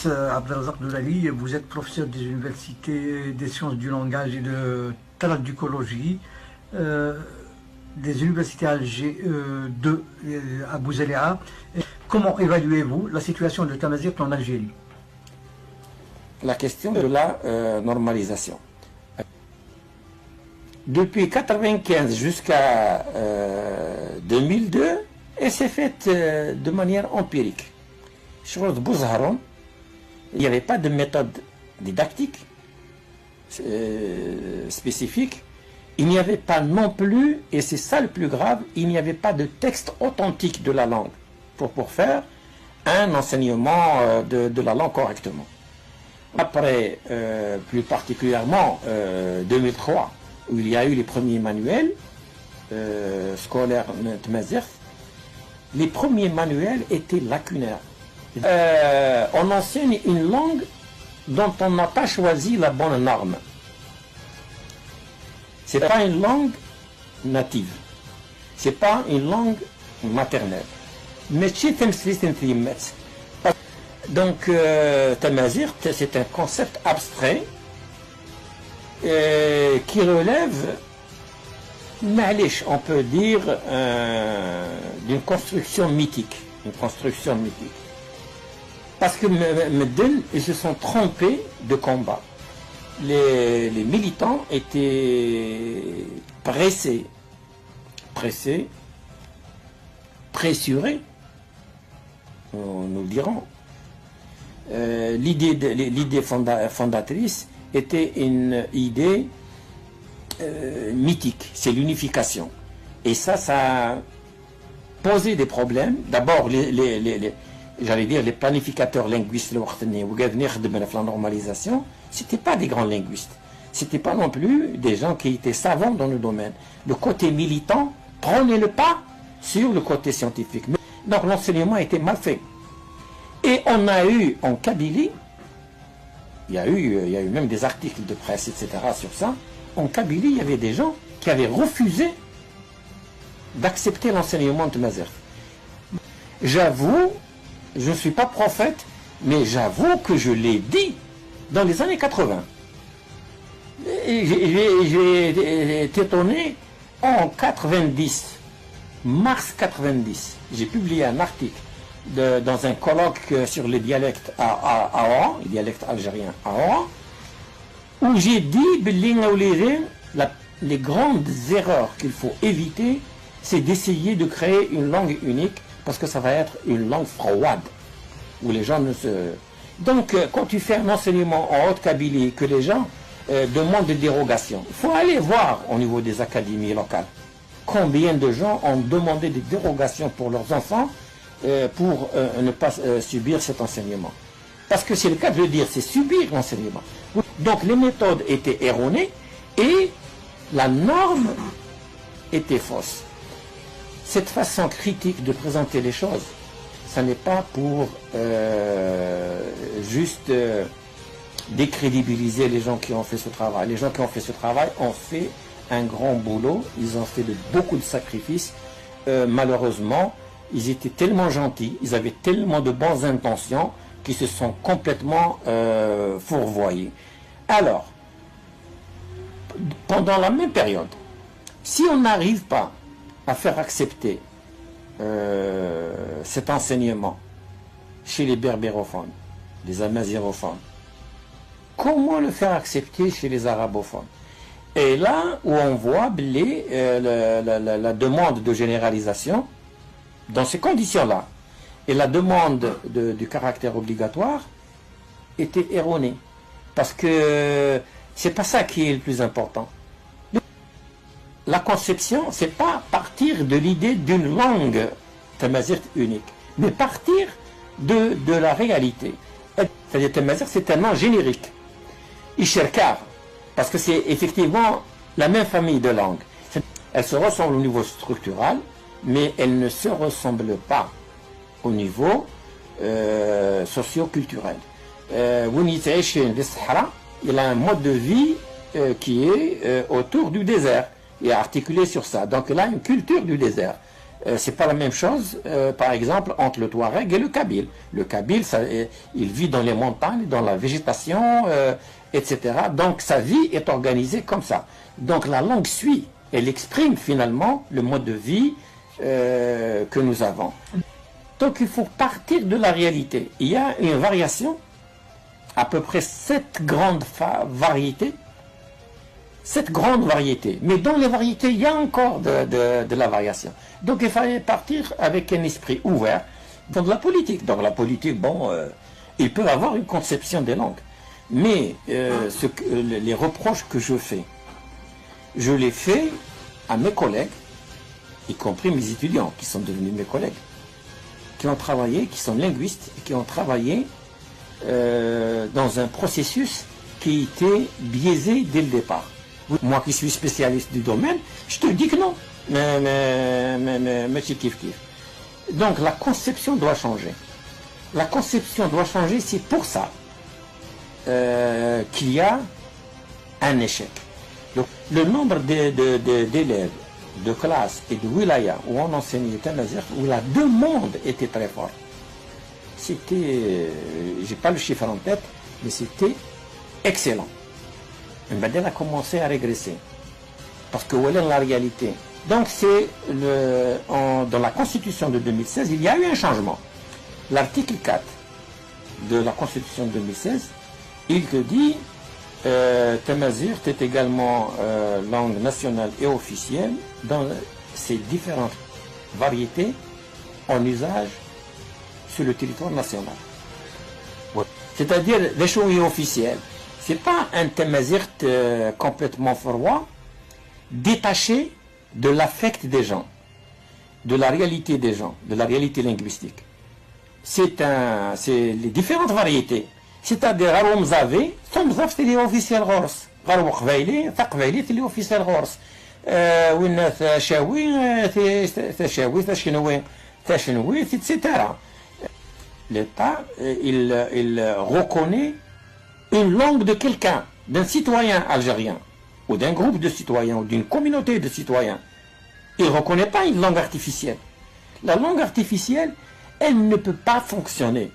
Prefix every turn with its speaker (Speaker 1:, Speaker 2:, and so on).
Speaker 1: Abdelrazak Doulali, vous êtes professeur des universités des sciences du langage et de traducologie des universités Alger 2 à Bouzaléa. Comment évaluez-vous la situation de Tamazight en Algérie?
Speaker 2: La question de la normalisation. Depuis 1995 jusqu'à 2002, elle s'est faite de manière empirique. Chose Bouzharon, il n'y avait pas de méthode didactique spécifique. Il n'y avait pas non plus, et c'est ça le plus grave, il n'y avait pas de texte authentique de la langue pour faire un enseignement de la langue correctement. Après, plus particulièrement 2003, où il y a eu les premiers manuels scolaires Tamazight, les premiers manuels étaient lacunaires. On enseigne une langue dont on n'a pas choisi la bonne norme. Ce n'est pas une langue native. Ce n'est pas une langue maternelle. Mais donc, Tamazight, c'est un concept abstrait qui relève, on peut dire, d'une construction mythique. Une construction mythique. Parce que Medel, ils se sont trompés de combat. Les militants étaient pressurés, nous le dirons. L'idée fondatrice était une idée mythique, c'est l'unification. Et ça a posé des problèmes. D'abord, j'allais dire les planificateurs linguistes, la normalisation, ce n'étaient pas des grands linguistes. Ce n'étaient pas non plus des gens qui étaient savants dans le domaine. Le côté militant prenait le pas sur le côté scientifique. Donc l'enseignement était mal fait. Et on a eu en Kabylie, il y a eu même des articles de presse, etc. sur ça. En Kabylie, il y avait des gens qui avaient refusé d'accepter l'enseignement de Tamazight. J'avoue, je ne suis pas prophète, mais j'avoue que je l'ai dit dans les années 80. J'ai été étonné en 90, mars 90. J'ai publié un article dans un colloque sur les dialectes à Oran, les dialectes algériens à Oran, où j'ai dit les grandes erreurs qu'il faut éviter, c'est d'essayer de créer une langue unique, parce que ça va être une langue froide, où les gens ne se... Donc, quand tu fais un enseignement en Haute-Kabylie, que les gens demandent des dérogations, il faut aller voir au niveau des académies locales combien de gens ont demandé des dérogations pour leurs enfants pour ne pas subir cet enseignement. Parce que c'est le cas de le dire, c'est subir l'enseignement. Donc, les méthodes étaient erronées et la norme était fausse. Cette façon critique de présenter les choses, ça n'est pas pour juste décrédibiliser les gens qui ont fait ce travail. Les gens qui ont fait ce travail ont fait un grand boulot, ils ont fait beaucoup de sacrifices. Malheureusement, ils étaient tellement gentils, ils avaient tellement de bonnes intentions qu'ils se sont complètement fourvoyés. Alors, pendant la même période, si on n'arrive pas à faire accepter cet enseignement chez les berbérophones, les amazirophones, comment le faire accepter chez les arabophones? Et là où on voit la demande de généralisation, dans ces conditions-là, et la demande du caractère obligatoire était erronée. Parce que c'est pas ça qui est le plus important. La conception, c'est pas partir de l'idée d'une langue Tamazight unique, mais partir de la réalité. C'est-à-dire Tamazight, c'est tellement générique. Isherkar, parce que c'est effectivement la même famille de langues. Elles se ressemblent au niveau structural, mais elles ne se ressemblent pas au niveau socio-culturel. Il a un mode de vie qui est autour du désert et articulé sur ça. Donc il a une culture du désert. C'est pas la même chose, par exemple, entre le Touareg et le Kabyle. Le Kabyle, il vit dans les montagnes, dans la végétation, etc. Donc sa vie est organisée comme ça. Donc la langue suit, elle exprime finalement le mode de vie que nous avons. Donc il faut partir de la réalité. Il y a une variation, à peu près 7 grandes variétés. 7 grandes variétés. Mais dans les variétés, il y a encore de la variation. Donc il fallait partir avec un esprit ouvert dans de la politique. Dans la politique, bon, ils peuvent avoir une conception des langues. Mais les reproches que je fais, je les fais à mes collègues, y compris mes étudiants qui sont devenus mes collègues, qui ont travaillé, qui sont linguistes, et qui ont travaillé dans un processus qui était biaisé dès le départ. Moi qui suis spécialiste du domaine, je te dis que non. Mais c'est kiff kiff. Donc la conception doit changer. La conception doit changer, c'est pour ça qu'il y a un échec. Donc, le nombre d'élèves, de classes et de wilayas où on enseignait Tamazight, où la demande était très forte. C'était, j'ai pas le chiffre en tête, mais c'était excellent. Mbadel a commencé à régresser. Parce que voilà la réalité. Donc c'est dans la Constitution de 2016, il y a eu un changement. L'article 4 de la Constitution de 2016, il te dit Tamazight est également langue nationale et officielle dans ses différentes variétés en usage sur le territoire national. C'est-à-dire, les choses officielles. Ce n'est pas un Tamazight complètement froid, détaché de l'affect des gens, de la réalité des gens, de la réalité linguistique. C'est les différentes variétés. C'est-à-dire, Mzavé, c'est l'officiel Horse. Qbaili, c'est l'officiel Horse. Etc. L'État, il reconnaît une langue de quelqu'un, d'un citoyen algérien, ou d'un groupe de citoyens, ou d'une communauté de citoyens. Il ne reconnaît pas une langue artificielle. La langue artificielle, elle ne peut pas fonctionner.